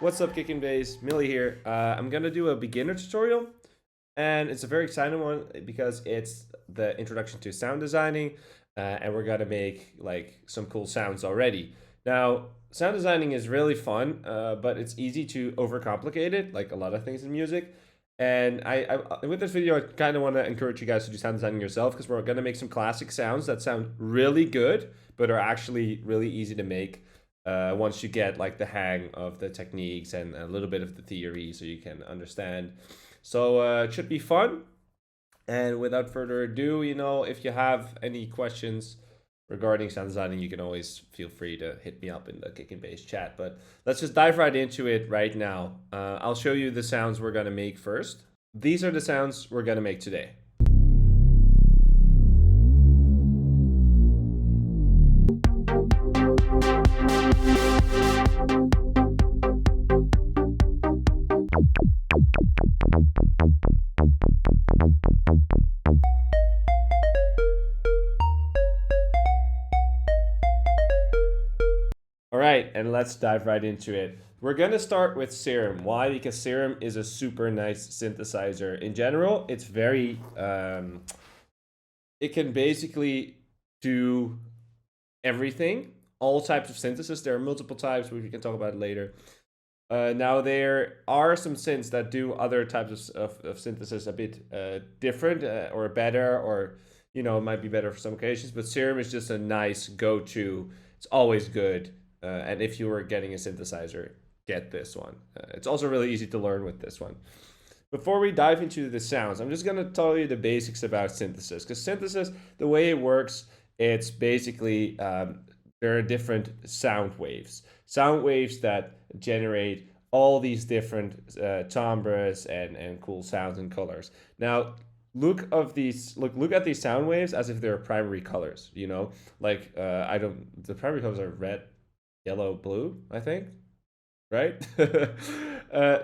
What's up, Kicking Bass? Millie here. I'm gonna do a beginner tutorial, and it's a very exciting one because it's the introduction to sound designing, and we're gonna make like some cool sounds already. Now, sound designing is really fun, but it's easy to overcomplicate it, like a lot of things in music. And with this video, I kind of want to encourage you guys to do sound designing yourself because we're gonna make some classic sounds that sound really good, but are actually really easy to make once you get like the hang of the techniques and a little bit of the theory so you can understand. So it should be fun. And without further ado, if you have any questions regarding sound designing, you can always feel free to hit me up in the Kick and Bass chat. But let's just dive right into it right now. I'll show you the sounds we're gonna make first. These are the sounds we're gonna make today. All right, and let's dive right into it. We're gonna start with Serum. Why? Because Serum is a super nice synthesizer. In general, it's very, it can basically do everything, all types of synthesis. There are multiple types, which we can talk about later. Now, there are some synths that do other types of synthesis a bit different or better, or, it might be better for some occasions, but Serum is just a nice go-to. It's always good. And if you were getting a synthesizer, get this one. It's also really easy to learn with this one. Before we dive into the sounds, I'm just going to tell you the basics about synthesis. Because synthesis, the way it works, it's basically there are different sound waves. Sound waves that generate all these different timbres and cool sounds and colors. Now, look at these sound waves as if they're primary colors. Like the primary colors are red, yellow, blue, I think, right?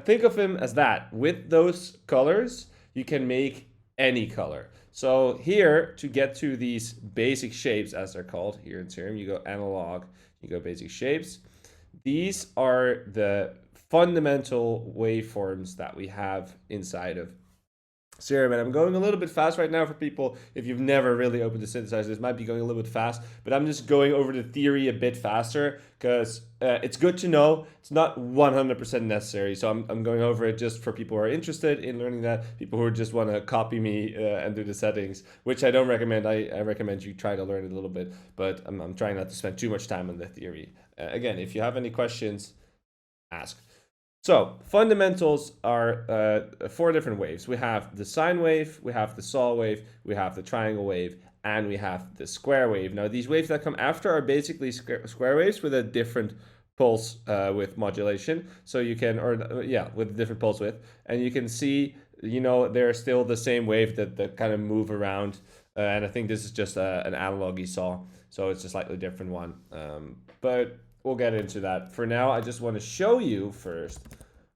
Think of him as that. With those colors, you can make any color. So here, to get to these basic shapes, as they're called here in Serum, you go analog, you go basic shapes. These are the fundamental waveforms that we have inside of Serum, and I'm going a little bit fast right now for people. If you've never really opened the synthesizer, this might be going a little bit fast, but I'm just going over the theory a bit faster because it's good to know. It's not 100% necessary, so I'm going over it just for people who are interested in learning that, people who just want to copy me and do the settings, which I don't recommend. I recommend you try to learn it a little bit, but I'm trying not to spend too much time on the theory. Again, if you have any questions, ask. So fundamentals are 4 different waves. We have the sine wave, we have the saw wave, we have the triangle wave, and we have the square wave. Now, these waves that come after are basically square waves with a different pulse width modulation. So you can, with a different pulse width, and you can see, they're still the same wave that kind of move around. And I think this is just an analog you saw, so it's a slightly different one. But we'll get into that. For now, I just want to show you first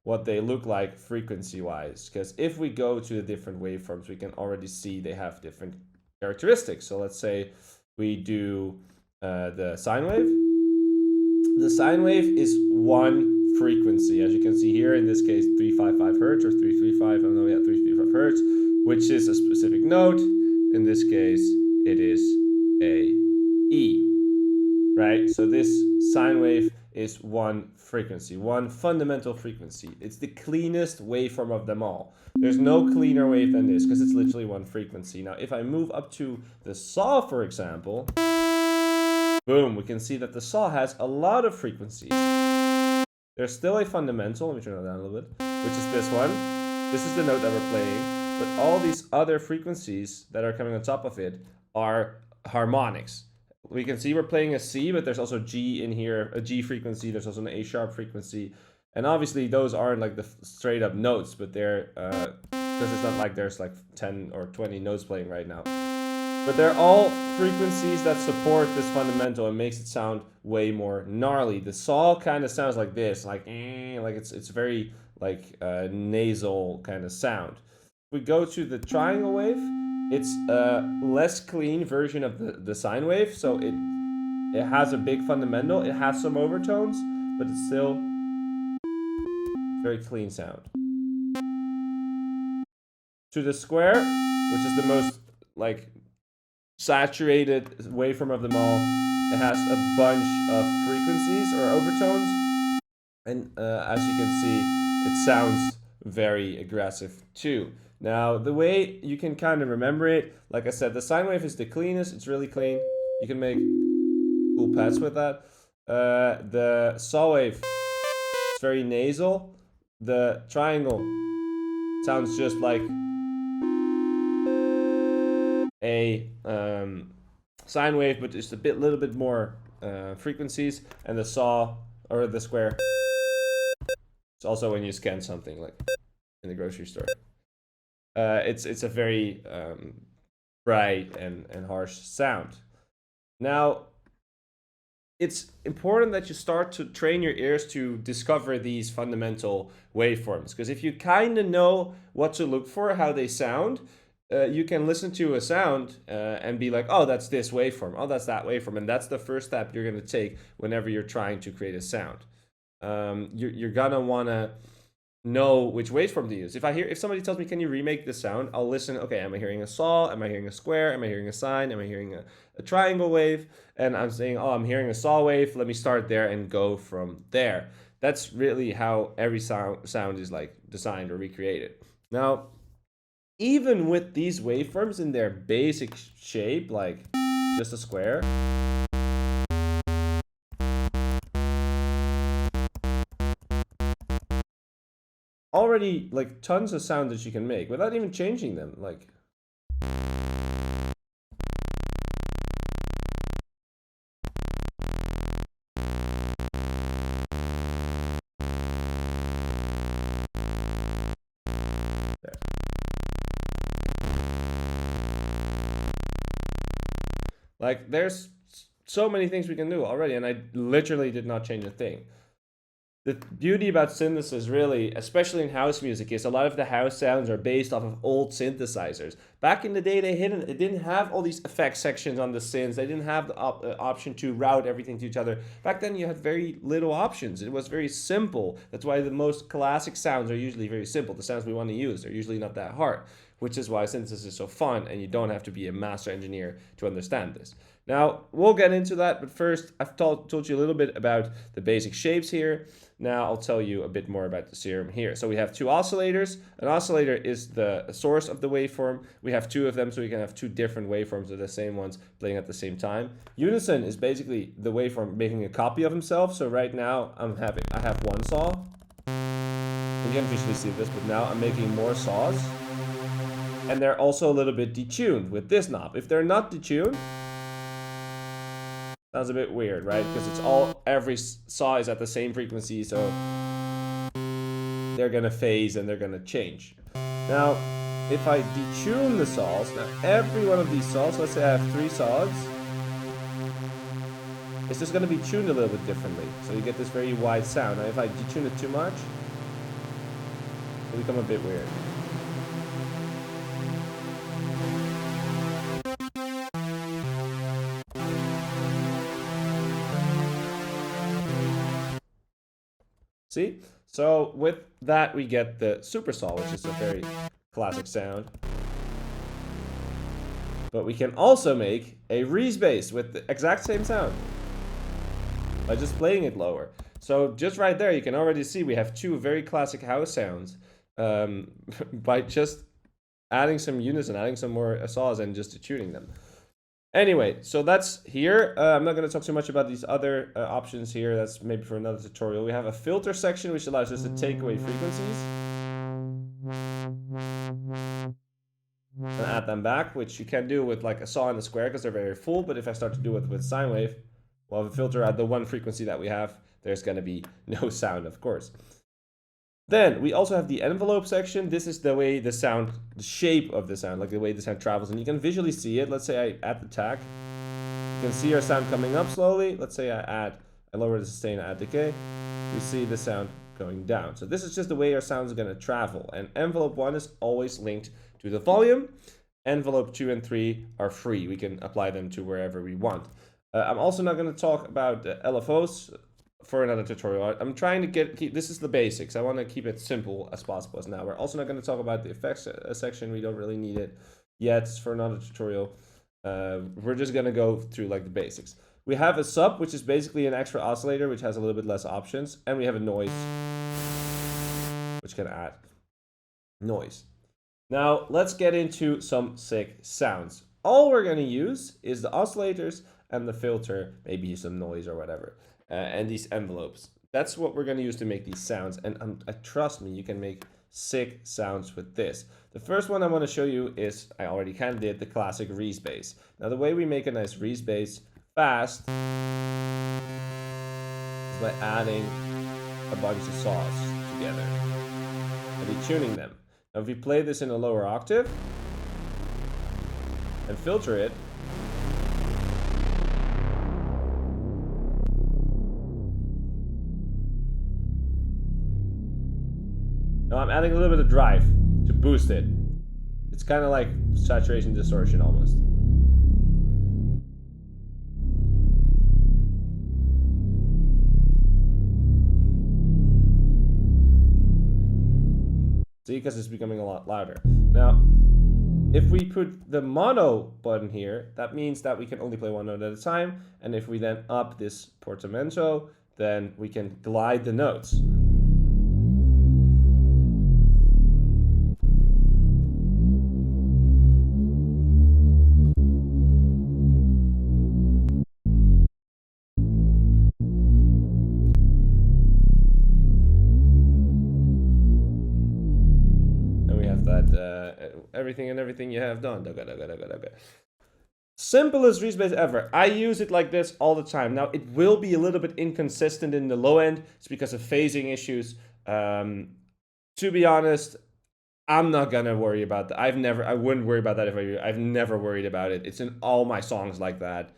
what they look like frequency-wise, because if we go to the different waveforms, we can already see they have different characteristics. So let's say we do the sine wave. The sine wave is one frequency, as you can see here, in this case 355 hertz or 335 hertz, which is a specific note. In this case, it is a E. Right, so this sine wave is one frequency, one fundamental frequency. It's the cleanest waveform of them all. There's no cleaner wave than this because it's literally one frequency. Now, if I move up to the saw, for example, boom, we can see that the saw has a lot of frequencies. There's still a fundamental, let me turn that down a little bit, which is this one. This is the note that we're playing, but all these other frequencies that are coming on top of it are harmonics. We can see we're playing a C, but there's also G in here, a G frequency. There's also an A sharp frequency. And obviously those aren't like the straight up notes, but they're, because it's not like there's like 10 or 20 notes playing right now. But they're all frequencies that support this fundamental and makes it sound way more gnarly. The saw kind of sounds like this, like it's very like nasal kind of sound. If we go to the triangle wave, it's a less clean version of the sine wave, so it has a big fundamental. It has some overtones, but it's still Very clean sound. To the square, which is the most like saturated waveform of them all, it has a bunch of frequencies or overtones, and as you can see, it sounds very aggressive too. Now, the way you can kind of remember it, like I said, the sine wave is the cleanest. It's really clean. You can make cool pads with that. The saw wave is very nasal. The triangle sounds just like a sine wave, but just a little bit more frequencies. And the saw, or the square, it's also when you scan something like in the grocery store. It's a very bright and harsh sound. Now, it's important that you start to train your ears to discover these fundamental waveforms, because if you kind of know what to look for, how they sound, you can listen to a sound and be like, oh, that's this waveform, oh, that's that waveform, and that's the first step you're going to take whenever you're trying to create a sound. You're gonna want to know which waveform to use. If somebody tells me, can you remake this sound, I'll listen. Okay, am I hearing a saw? Am I hearing a square? Am I hearing a sine? Am I hearing a triangle wave? And I'm saying, oh, I'm hearing a saw wave. Let me start there and go from there. That's really how every sound is like designed or recreated. Now, even with these waveforms in their basic shape, like just a square, already like tons of sound that you can make without even changing them. Like, there. Like, there's so many things we can do already, and I literally did not change a thing. The beauty about synthesis, really, especially in house music, is a lot of the house sounds are based off of old synthesizers. Back in the day, they didn't have all these effect sections on the synths. They didn't have the option to route everything to each other. Back then, you had very little options. It was very simple. That's why the most classic sounds are usually very simple. The sounds we want to use are usually not that hard, which is why synthesis is so fun, and you don't have to be a master engineer to understand this. Now, we'll get into that, but first, I've told you a little bit about the basic shapes here. Now I'll tell you a bit more about the serum here. So we have two oscillators. An oscillator is the source of the waveform. We have two of them, so we can have two different waveforms of the same ones playing at the same time. Unison is basically the waveform making a copy of himself. So right now I have one saw. You can't visually see this, but now I'm making more saws. And they're also a little bit detuned with this knob. If they're not detuned, sounds a bit weird, right? Because every saw is at the same frequency, so they're gonna phase and they're gonna change. Now, if I detune the saws, now every one of these saws, let's say I have 3 saws, it's just gonna be tuned a little bit differently. So you get this very wide sound. Now, if I detune it too much, it'll become a bit weird. See? So with that, we get the super saw, which is a very classic sound. But we can also make a Reese bass with the exact same sound by just playing it lower. So just right there, you can already see we have 2 very classic house sounds by just adding some unison, adding some more saws, and just tuning them. Anyway, so that's here. I'm not going to talk too much about these other options here. That's maybe for another tutorial. We have a filter section, which allows us to take away frequencies and add them back, which you can do with like a saw and a square because they're very full. But if I start to do it with sine wave, well, the filter at the one frequency that we have, there's going to be no sound, of course. Then we also have the envelope section. This is the way the sound, the shape of the sound, like the way the sound travels. And you can visually see it. Let's say I add the tack. You can see our sound coming up slowly. Let's say I lower the sustain, add decay. We see the sound going down. So this is just the way our sound is going to travel. And envelope 1 is always linked to the volume. Envelope 2 and 3 are free. We can apply them to wherever we want. I'm also not going to talk about LFOs. for another tutorial. I'm trying to keep this is the basics. I want to keep it simple as possible as now. We're also not going to talk about the effects section. We don't really need it yet for another tutorial. We're just going to go through like the basics. We have a sub, which is basically an extra oscillator, which has a little bit less options, and we have a noise, which can add noise. Now let's get into some sick sounds. All we're going to use is the oscillators and the filter, maybe some noise or whatever, and these envelopes. That's what we're going to use to make these sounds, and trust me, you can make sick sounds with this. The first one I want to show you is, I already kind of did, the classic Reese bass. Now the way we make a nice Reese bass fast is by adding a bunch of saws together and detuning them. Now if we play this in a lower octave and filter it, now I'm adding a little bit of drive to boost it. It's kind of like saturation distortion almost. See, because it's becoming a lot louder. Now, if we put the mono button here, that means that we can only play one note at a time. And if we then up this portamento, then we can glide the notes. Everything you have done. Simplest Reese bass ever. I use it like this all the time. Now it will be a little bit inconsistent in the low end. It's because of phasing issues. To be honest, I'm not gonna worry about that. I wouldn't worry about that if I've never worried about it. It's in all my songs like that.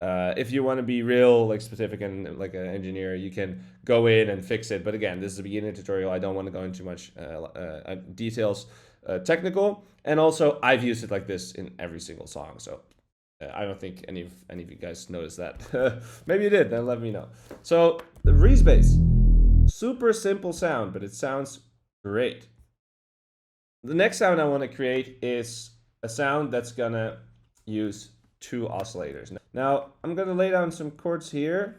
If you want to be real like specific and like an engineer, you can go in and fix it. But again, this is a beginner tutorial. I don't want to go into much details. Technical, and also I've used it like this in every single song, so I don't think any of you guys noticed that. Maybe you did, then let me know. So the Reese bass, super simple sound, but it sounds great. The next sound I want to create is a sound that's gonna use two oscillators. Now I'm gonna lay down some chords here.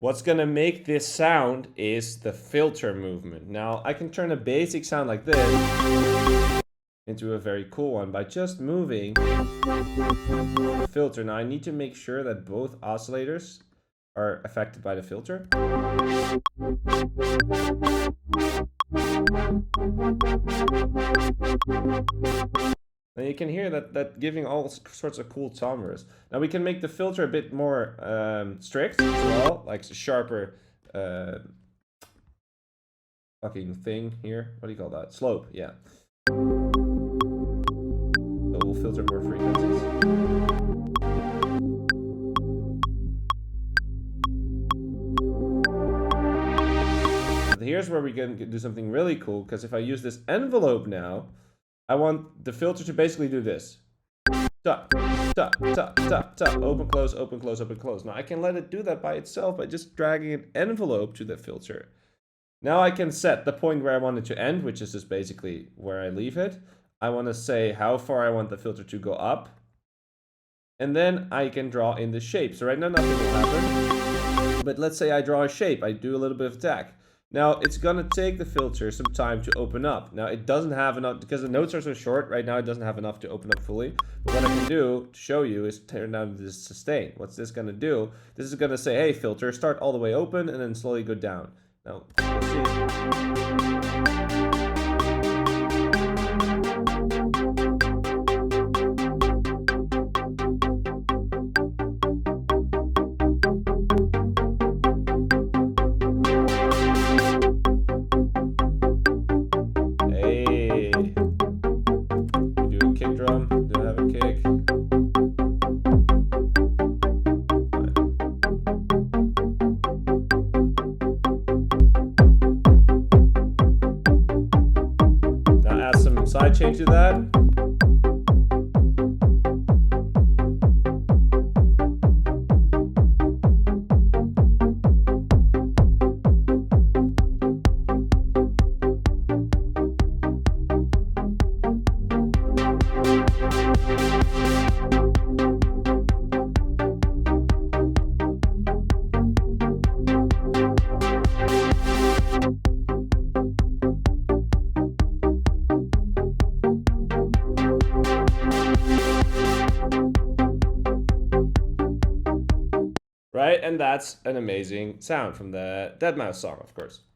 What's gonna make this sound is the filter movement. Now I can turn a basic sound like this into a very cool one by just moving the filter. Now I need to make sure that both oscillators are affected by the filter. And you can hear that giving all sorts of cool timbres. Now we can make the filter a bit more strict as well, like a sharper fucking thing here. What do you call that? Slope, yeah. So we'll filter more frequencies. Here's where we can do something really cool, because if I use this envelope now, I want the filter to basically do this. Tap, tap, tap, tap, tap, open, close, open, close, open, close. Now I can let it do that by itself by just dragging an envelope to the filter. Now I can set the point where I want it to end, which is just basically where I leave it. I want to say how far I want the filter to go up. And then I can draw in the shape. So right now nothing will happen. But let's say I draw a shape. I do a little bit of attack. Now it's gonna take the filter some time to open up. Now it doesn't have enough, because the notes are so short right now, it doesn't have enough to open up fully. But what I can do to show you is turn down this sustain. What's this gonna do? This is gonna say, hey filter, start all the way open and then slowly go down. Now, let's see. side chain to that. Right, and that's an amazing sound from the deadmau5 song, of course.